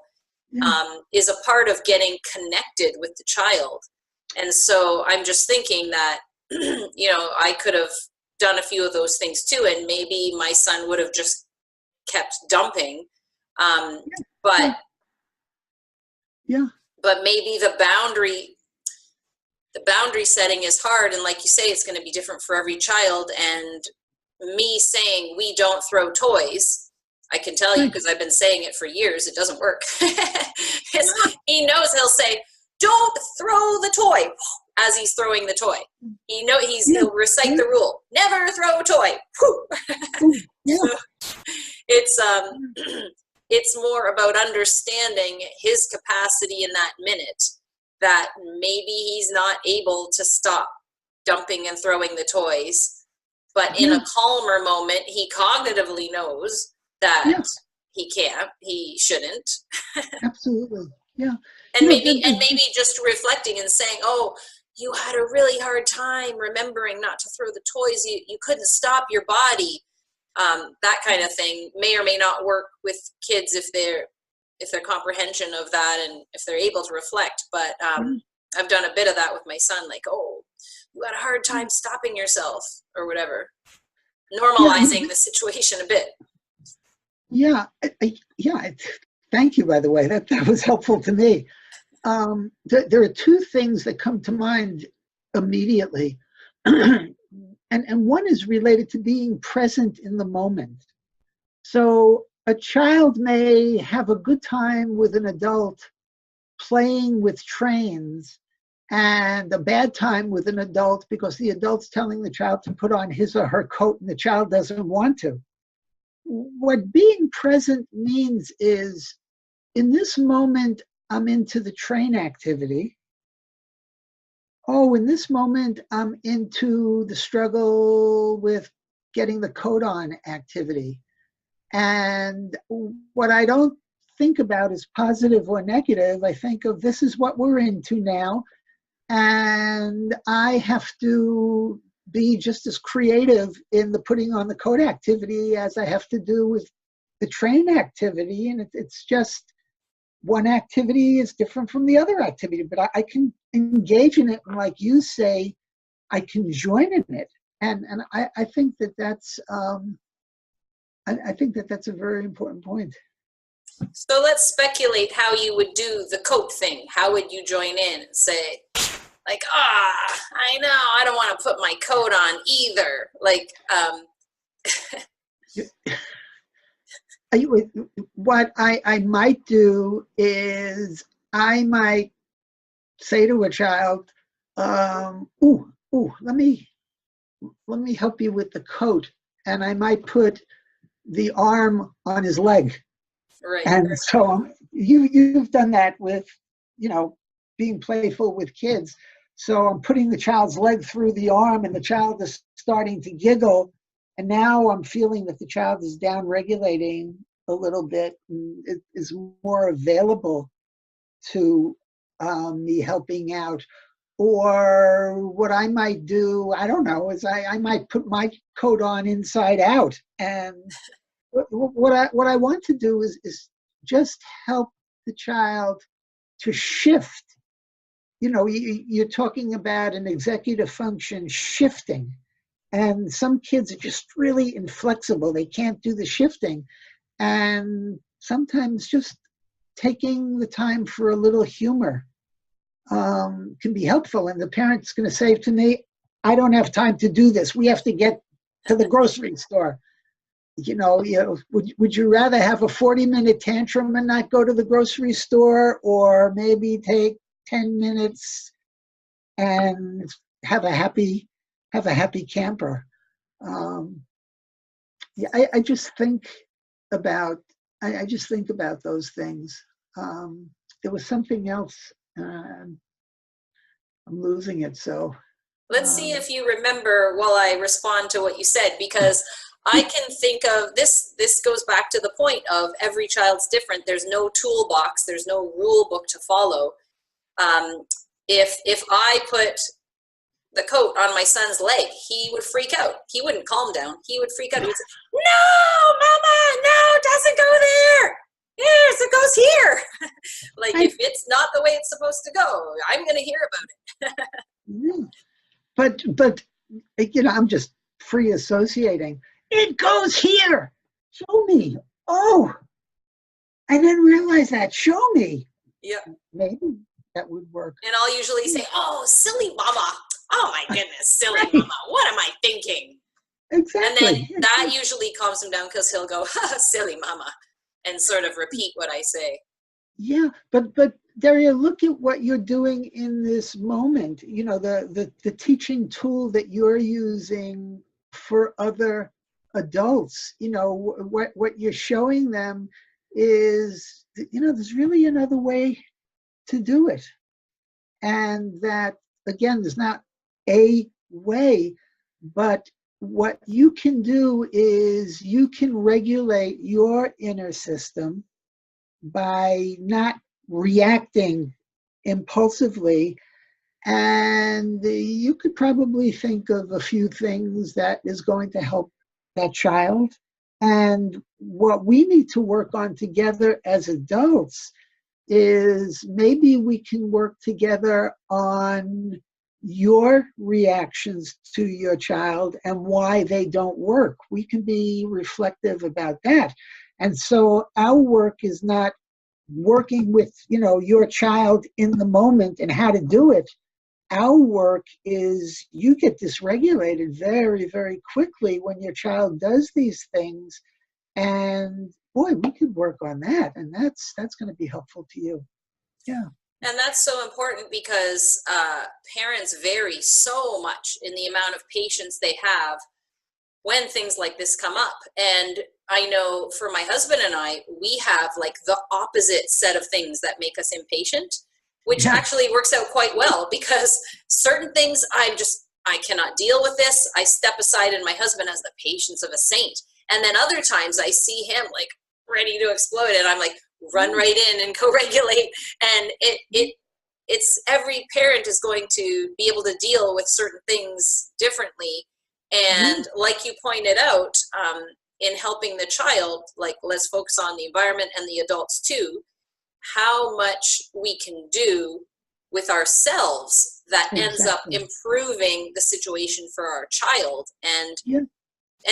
is a part of getting connected with the child. And so I'm just thinking that, I could have done a few of those things too, and maybe my son would have just kept dumping. But maybe the boundary setting is hard, and like you say, it's going to be different for every child. And me saying we don't throw toys, I can tell you, because I've been saying it for years, it doesn't work. He knows, he'll say, "Don't throw the toy," as he's throwing the toy. He'll recite the rule, "Never throw a toy." So it's more about understanding his capacity in that minute, that maybe he's not able to stop dumping and throwing the toys. But in a calmer moment, he cognitively knows that he can't, he shouldn't. Absolutely, yeah. And maybe just reflecting and saying, "Oh, you had a really hard time remembering not to throw the toys. You couldn't stop your body." That kind of thing may or may not work with kids if their comprehension of that and if they're able to reflect. But I've done a bit of that with my son, like, "Oh, you had a hard time stopping yourself," or whatever, normalizing the situation a bit. Thank you, by the way. That was helpful to me. There are two things that come to mind immediately. And one is related to being present in the moment. So a child may have a good time with an adult playing with trains, and a bad time with an adult because the adult's telling the child to put on his or her coat and the child doesn't want to. What being present means is, in this moment, I'm into the train activity. Oh, in this moment, I'm into the struggle with getting the coat on activity. And what I don't think about is positive or negative. I think of this is what we're into now, and I have to be just as creative in the putting on the code activity as I have to do with the train activity. And it's just one activity is different from the other activity, but I can engage in it. And like you say, I can join in it. And I think that that's, I think that that's a very important point. So let's speculate how you would do the coat thing. How would you join in and say, like, I know, I don't want to put my coat on either. Like, what I might do is I might say to a child, let me help you with the coat. And I might put the arm on his leg. right. And so you've done that with, being playful with kids. So I'm putting the child's leg through the arm and the child is starting to giggle. And now I'm feeling that the child is down regulating a little bit and it is more available to me helping out. Or what I might do, I don't know, is I might put my coat on inside out. And what I want to do is just help the child to shift. You're talking about an executive function shifting. And some kids are just really inflexible. They can't do the shifting. And sometimes just taking the time for a little humor can be helpful. And the parent's going to say to me, I don't have time to do this. We have to get to the grocery store. Would you rather have a 40-minute tantrum and not go to the grocery store, or maybe take 10 minutes and have a happy camper? I just think about those things. There was something else. I'm losing it. So let's see if you remember while I respond to what you said, because I can think of this. This goes back to the point of every child's different. There's no toolbox. There's no rule book to follow. If I put the coat on my son's leg, he would freak out. He wouldn't calm down. He would freak out. He would say, no, mama, no, it doesn't go there. Yes, it goes here. Like, if it's not the way it's supposed to go, I'm going to hear about it. But I'm just free associating. It goes here. Show me. Oh, I didn't realize that. Show me. Yeah. Maybe that would work. And I'll usually say, oh, silly mama. Oh my goodness, silly mama. What am I thinking? Exactly. And then that usually calms him down, because he'll go, silly mama, and sort of repeat what I say. Yeah, but Daria, look at what you're doing in this moment. The teaching tool that you're using for other adults. What you're showing them is, there's really another way to do it. And that, again, there's not a way, but what you can do is you can regulate your inner system by not reacting impulsively. And you could probably think of a few things that is going to help that child. And what we need to work on together as adults is maybe we can work together on your reactions to your child and why they don't work. We can be reflective about that. And so our work is not working with, your child in the moment and how to do it. Our work is you get dysregulated very, very quickly when your child does these things. And boy, we could work on that. And that's going to be helpful to you. Yeah. And that's so important, because parents vary so much in the amount of patience they have when things like this come up. And I know for my husband and I, we have like the opposite set of things that make us impatient, which actually works out quite well, because certain things I cannot deal with this. I step aside, and my husband has the patience of a saint. And then other times I see him like ready to explode, and I'm like, run right in and co-regulate. And it's every parent is going to be able to deal with certain things differently. And like you pointed out, in helping the child, like, let's focus on the environment and the adults too, how much we can do with ourselves that ends up improving the situation for our child. And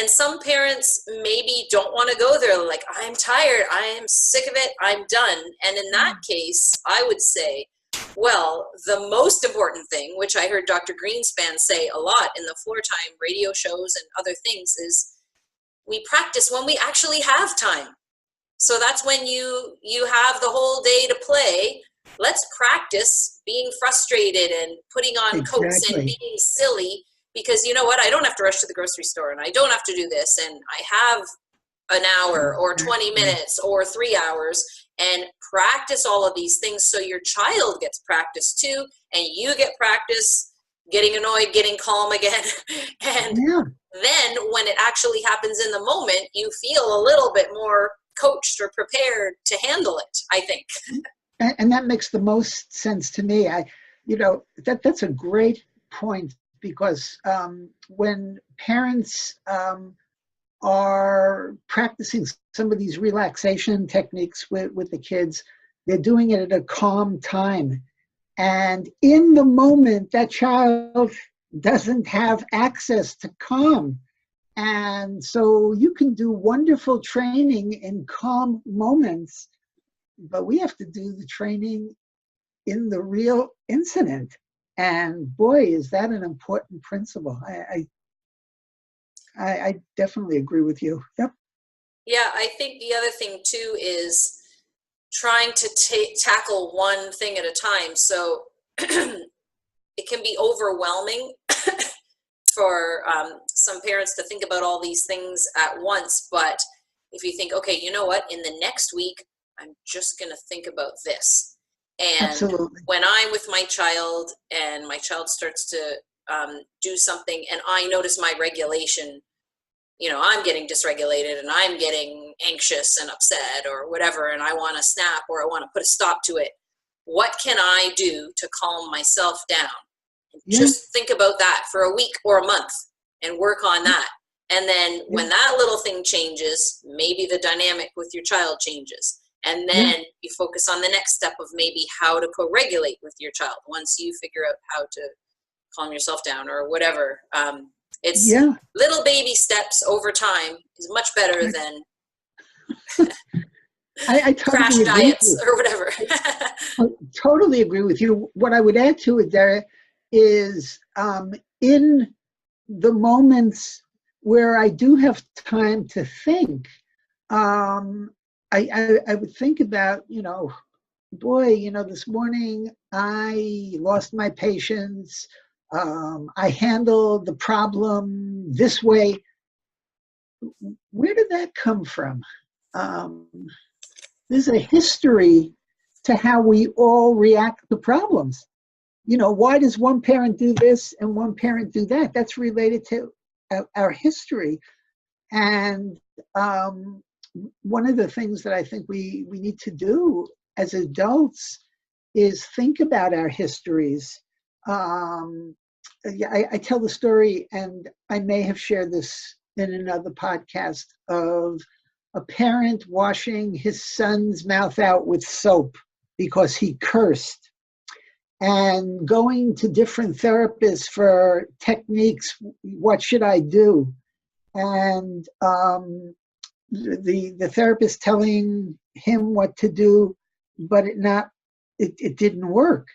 some parents maybe don't want to go there. Like, I'm tired, I am sick of it, I'm done. And in that case, I would say, well, the most important thing, which I heard Dr. Greenspan say a lot in the floor time radio shows and other things, is we practice when we actually have time. So that's when you have the whole day to play. Let's practice being frustrated and putting on coats and being silly, because you know what? I don't have to rush to the grocery store, and I don't have to do this, and I have an hour or 20 minutes or 3 hours, and practice all of these things so your child gets practice too, and you get practice getting annoyed, getting calm again. And then when it actually happens in the moment, you feel a little bit more coached or prepared to handle it, I think. And that makes the most sense to me. That's a great point, because when parents are practicing some of these relaxation techniques with the kids, they're doing it at a calm time. And in the moment, that child doesn't have access to calm. And so you can do wonderful training in calm moments, but we have to do the training in the real incident. And boy, is that an important principle. I definitely agree with you. Yep. Yeah, I think the other thing too is trying to tackle one thing at a time. So it can be overwhelming for some parents to think about all these things at once. But if you think, okay, you know what, in the next week, I'm just going to think about this. And when I'm with my child and my child starts to do something and I notice my regulation, I'm getting dysregulated and I'm getting anxious and upset or whatever, and I want to snap or I want to put a stop to it. What can I do to calm myself down? Just think about that for a week or a month and work on that. And then when that little thing changes, maybe the dynamic with your child changes. And then you focus on the next step of maybe how to co-regulate with your child once you figure out how to calm yourself down or whatever. It's little baby steps over time is much better than I crash totally diets or whatever. I totally agree with you. What I would add to it, Dara, is in the moments where I do have time to think, I would think about, this morning I lost my patience. I handled the problem this way. Where did that come from? There's a history to how we all react to problems. Why does one parent do this and one parent do that? That's related to our history. And one of the things that I think we need to do as adults is think about our histories. I tell the story, and I may have shared this in another podcast, of a parent washing his son's mouth out with soap because he cursed, and going to different therapists for techniques. What should I do? And the therapist telling him what to do, but it didn't work.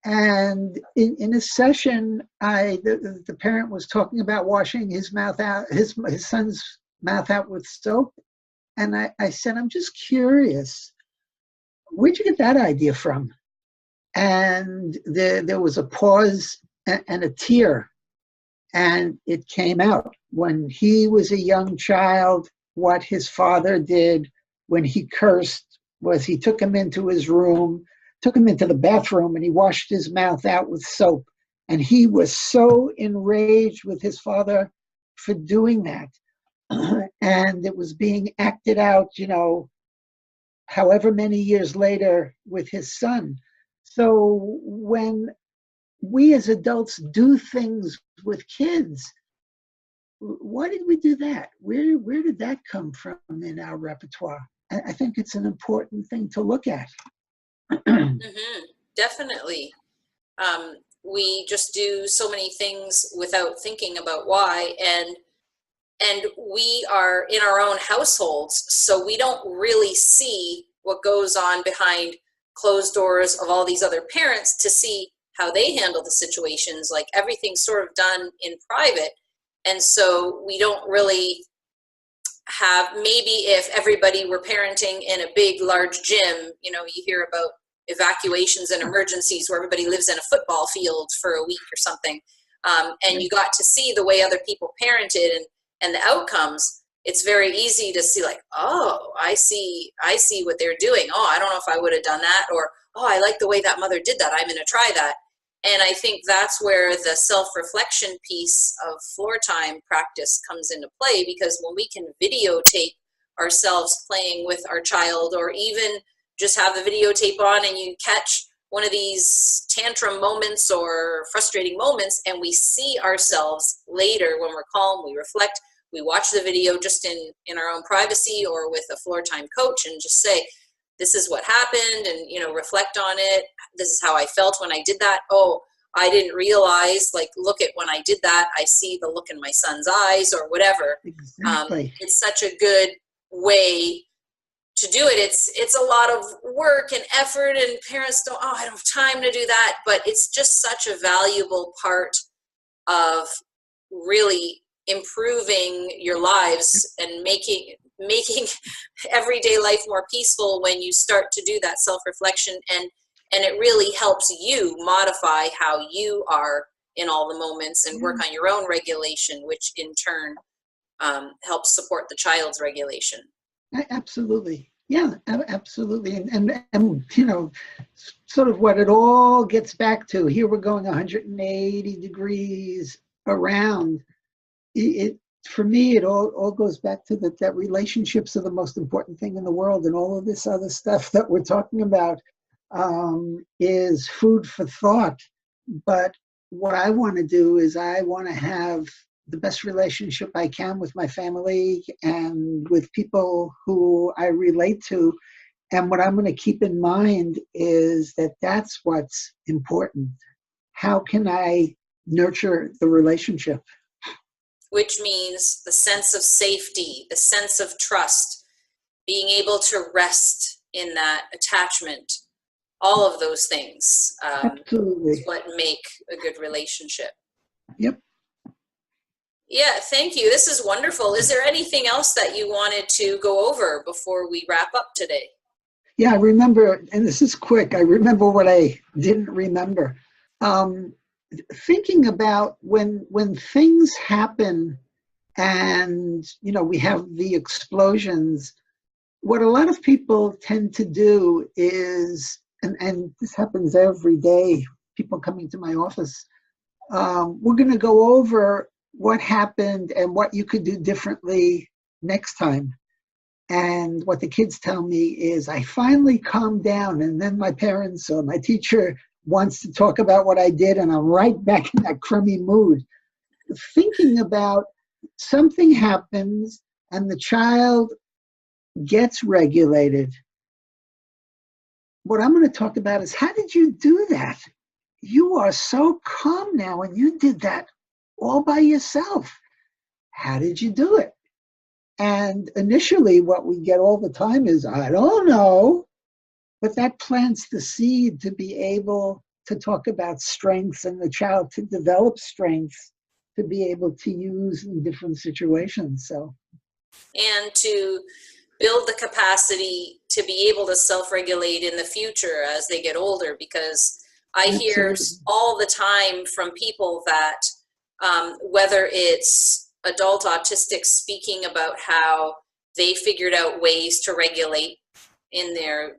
And in a session, the parent was talking about washing his mouth out, his son's mouth out with soap. And I said, I'm just curious, where'd you get that idea from? And there was a pause and a tear, and it came out. When he was a young child, what his father did when he cursed was he took him into his room, took him into the bathroom, and he washed his mouth out with soap. And he was so enraged with his father for doing that. and it was being acted out, however many years later with his son. So when we as adults do things with kids, why did we do that? Where did that come from in our repertoire? I think it's an important thing to look at. Definitely. We just do so many things without thinking about why, and we are in our own households, so we don't really see what goes on behind closed doors of all these other parents to see how they handle the situations. Like, everything's sort of done in private, and so we don't really have, maybe if everybody were parenting in a big, large gym, you hear about evacuations and emergencies where everybody lives in a football field for a week or something, and you got to see the way other people parented and the outcomes. It's very easy to see, like, oh, I see what they're doing. Oh, I don't know if I would have done that, or, oh, I like the way that mother did that, I'm going to try that. And I think that's where the self-reflection piece of floor time practice comes into play, because when we can videotape ourselves playing with our child, or even just have the videotape on and you catch one of these tantrum moments or frustrating moments, and we see ourselves later when we're calm, we reflect, we watch the video just in our own privacy or with a floor time coach, and just say, this is what happened, and reflect on it. This is how I felt when I did that. Oh, I didn't realize, like, look at when I did that, I see the look in my son's eyes, or whatever. Exactly. It's such a good way to do it. It's a lot of work and effort, and parents don't, oh, I don't have time to do that, but it's just such a valuable part of really improving your lives and making everyday life more peaceful when you start to do that self-reflection, and it really helps you modify how you are in all the moments and work on your own regulation, which in turn helps support the child's regulation. Absolutely. Yeah, absolutely. And sort of what it all gets back to, here we're going 180 degrees around. For me, it all goes back to that relationships are the most important thing in the world, and all of this other stuff that we're talking about is food for thought. But what I want to do is I want to have the best relationship I can with my family and with people who I relate to. And what I'm going to keep in mind is that's what's important. How can I nurture the relationship? Which means the sense of safety, the sense of trust, being able to rest in that attachment, all of those things is what make a good relationship. Yep. Yeah, thank you. This is wonderful. Is there anything else that you wanted to go over before we wrap up today? Yeah, I remember, and this is quick, I remember what I didn't remember. Thinking about when things happen and, we have the explosions, what a lot of people tend to do is, and this happens every day, people coming to my office, we're going to go over what happened and what you could do differently next time. And what the kids tell me is, I finally calmed down, and then my parents or my teacher wants to talk about what I did, and I'm right back in that crummy mood. Thinking about something happens and the child gets regulated. What I'm going to talk about is, how did you do that? You are so calm now, and you did that all by yourself. How did you do it? And initially what we get all the time is, I don't know. But that plants the seed to be able to talk about strengths, and the child to develop strengths to be able to use in different situations. And to build the capacity to be able to self-regulate in the future as they get older, because I hear all the time from people that whether it's adult autistics speaking about how they figured out ways to regulate in their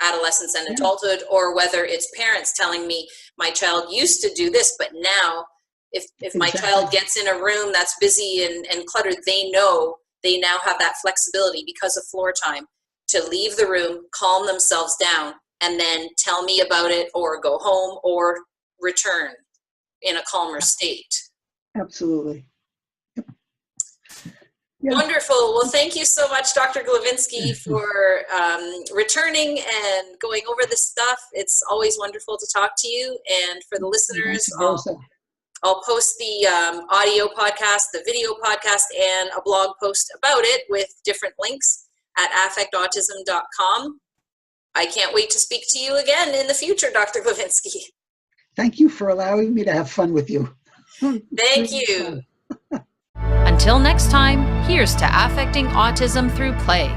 adolescence and adulthood, or whether it's parents telling me, my child used to do this, but now if my Exactly. child gets in a room that's busy and cluttered, they know they now have that flexibility because of floor time to leave the room, calm themselves down, and then tell me about it or go home or return in a calmer state. Absolutely. Yeah. Wonderful. Well, thank you so much, Dr. Glovinsky, for returning and going over this stuff. It's always wonderful to talk to you. And for the listeners, I'll post the audio podcast, the video podcast, and a blog post about it with different links at affectautism.com. I can't wait to speak to you again in the future, Dr. Glovinsky. Thank you for allowing me to have fun with you. Thank you. Until next time, here's to affecting autism through play.